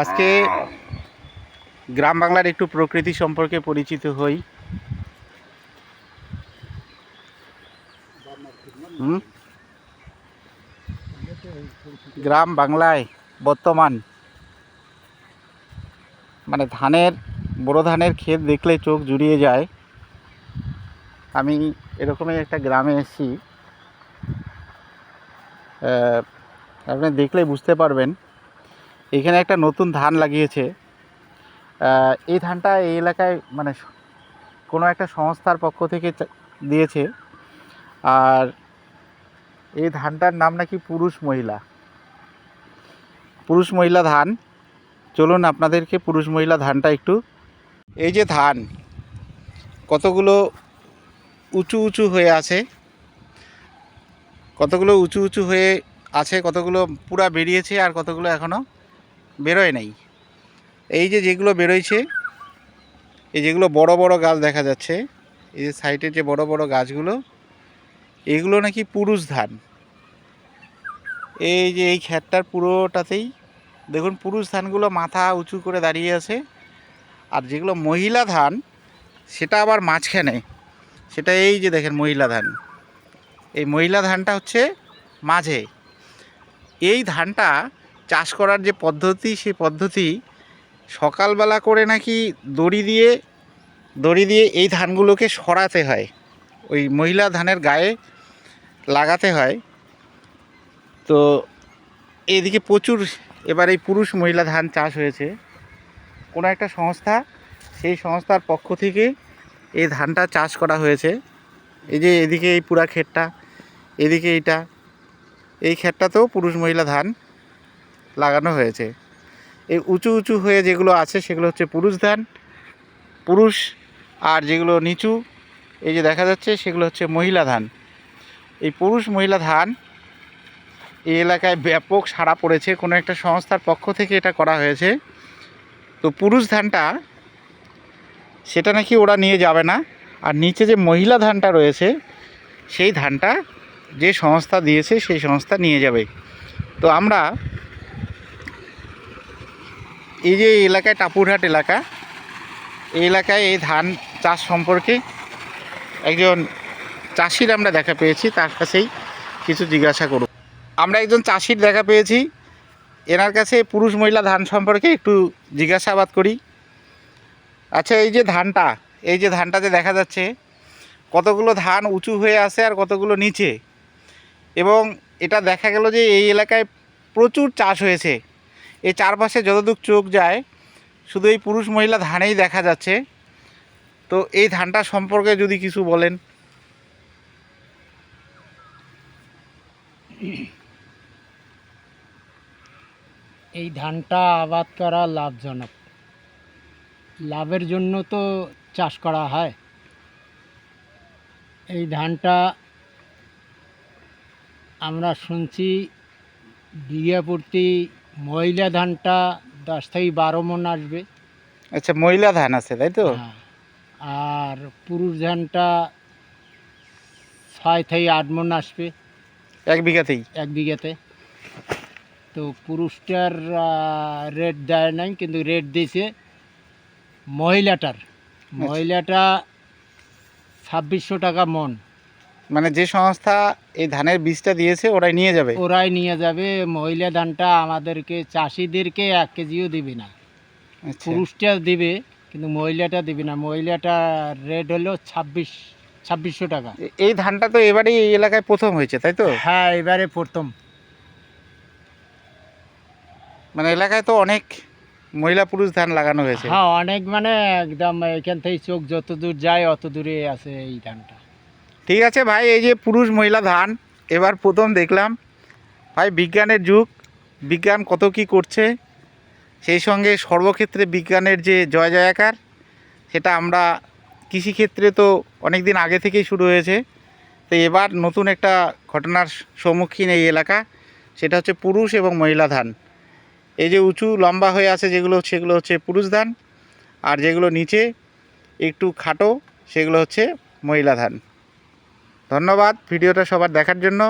আজকে গ্রাম বাংলার একটু প্রকৃতি সম্পর্কে পরিচিত হই। গ্রাম বাংলায় বর্তমান বড় ধানের ক্ষেত দেখলে চোখ জুড়িয়ে যায়। আমি এরকমই একটা গ্রামে এসেছি, আপনি দেখলেই বুঝতে পারবেন। এখানে একটা নতুন ধান লাগিয়েছে। এই ধানটা এই এলাকায় কোনো একটা সংস্থার পক্ষ থেকে দিয়েছে। আর এই ধানটার নাম নাকি পুরুষ মহিলা ধান। চলুন আপনাদেরকে পুরুষ মহিলা ধানটা একটু, এই যে ধান কতগুলো উঁচু উঁচু হয়ে আছে, কতগুলো পুরা বেরিয়েছে আর কতগুলো এখনও বেরোয় নাই। এই যে যেগুলো বেরোয়ছে, যেগুলো বড় বড় গাছ দেখা যাচ্ছে, এই যে সাইডে যে বড় বড় গাছগুলো, এগুলো নাকি পুরুষ ধান। এই যে এই ক্ষেতটার পুরোটাতেই দেখুন পুরুষ ধানগুলো মাথা উঁচু করে দাঁড়িয়ে আছে। আর যেগুলো মহিলা ধান সেটা আবার মাঝখানে, সেটা এই যে দেখেন মহিলা ধান, এই মহিলা ধানটা হচ্ছে মাঝে। এই ধানটা চাষ করার যে পদ্ধতি, সেই পদ্ধতি সকালবেলা করে নাকি দড়ি দিয়ে এই ধানগুলোকে সরাতে হয়, ওই মহিলা ধানের গায়ে লাগাতে হয়। তো এইদিকে প্রচুর এবার এই পুরুষ মহিলা ধান চাষ হয়েছে। কোনো একটা সংস্থা, সেই সংস্থার পক্ষ থেকে এই ধানটা চাষ করা হয়েছে। এই যে এদিকে এই পুরা ক্ষেতটা, এদিকে এই ক্ষেতটাতেও পুরুষ মহিলা ধান লাগানো হয়েছে। এই উঁচু উঁচু হয়ে যেগুলো আছে সেগুলো হচ্ছে পুরুষ, আর যেগুলো নিচু এই যে দেখা যাচ্ছে সেগুলো হচ্ছে মহিলা ধান। এই পুরুষ মহিলা ধান এই এলাকায় ব্যাপক সাড়া পড়েছে, কোনো একটা সংস্থার পক্ষ থেকে এটা করা হয়েছে। তো পুরুষ ধানটা সেটা নাকি ওরা নিয়ে যাবে না, আর নিচে যে মহিলা ধানটা রয়েছে সেই ধানটা যে সংস্থা দিয়েছে সেই সংস্থা নিয়ে যাবে। তো আমরা এই যে এলাকায় টাপুরহাট এলাকা, এই এলাকায় এই ধান চাষ সম্পর্কে একজন চাষির আমরা দেখা পেয়েছি, তার কাছেই কিছু জিজ্ঞাসা করব। আমরা একজন চাষির দেখা পেয়েছি, এনার কাছে পুরুষ মহিলা ধান সম্পর্কে একটু জিজ্ঞাসাবাদ করি। আচ্ছা, এই যে ধানটাতে দেখা যাচ্ছে কতগুলো ধান উঁচু হয়ে আছে আর কতগুলো নিচে, এবং এটা দেখা গেল যে এই এলাকায় প্রচুর চাষ হয়েছে। এই চারপাশে যতদূর চোখ যায় শুধু এই পুরুষ মহিলা ধানেই দেখা যাচ্ছে। তো এই ধানটা সম্পর্কে যদি কিছু বলেন। এই ধানটা আবাদ করা লাভজনক, লাভের জন্য তো চাষ করা হয়। এই ধানটা আমরা শুনছি বিঘা প্রতি মহিলা ধানটা 10 থেকে 12 মণ আসবে। আচ্ছা, মহিলা ধান আছে তাই তো? হ্যাঁ, আর পুরুষ ধানটা 6 থেকে 8 মণ আসবে এক বিঘাতে। তো পুরুষটার রেট দেয় নাই, কিন্তু রেট দিয়েছে মহিলাটা 2600 টাকা মণ। মানে যে সংস্থা এই ধানের বীজটা দিয়েছে ওরাই নিয়ে যাবে। মহিলা ধানটা আমাদেরকে চাষিদেরকে 1 কেজিও দিবে না। আচ্ছা, পুরুষটা দিবে কিন্তু মহিলাটা দিবে না। মহিলাটা রেট হলো 2600 টাকা। এই ধানটা তো এবারেই এই এলাকায় প্রথম হয়েছে তাই তো? হ্যাঁ, এবারে প্রথম। মানে এলাকায় তো অনেক মহিলা পুরুষ ধান লাগানো হয়েছে। হ্যাঁ, অনেক, একদম এখান থেকে চোখ যত দূর যায় অত দূরে আছে এই ধানটা। ঠিক আছে ভাই, এই যে পুরুষ মহিলা ধান এবার প্রথম দেখলাম। ভাই, বিজ্ঞানের যুগ, বিজ্ঞান কত কি করছে, সেই সঙ্গে সর্বক্ষেত্রে বিজ্ঞানের যে জয় জয়াকার, সেটা আমরা কৃষিক্ষেত্রে তো অনেক দিন আগে থেকেই শুরু হয়েছে। তো এবার নতুন একটা ঘটনার সম্মুখীন এই এলাকা, সেটা হচ্ছে পুরুষ এবং মহিলা ধান। এই যে উঁচু লম্বা হয়ে আছে সেগুলো হচ্ছে পুরুষ ধান, আর যেগুলো নিচে একটু খাটো সেগুলো হচ্ছে মহিলা ধান। ধন্যবাদ ভিডিওটা সবার দেখার জন্য।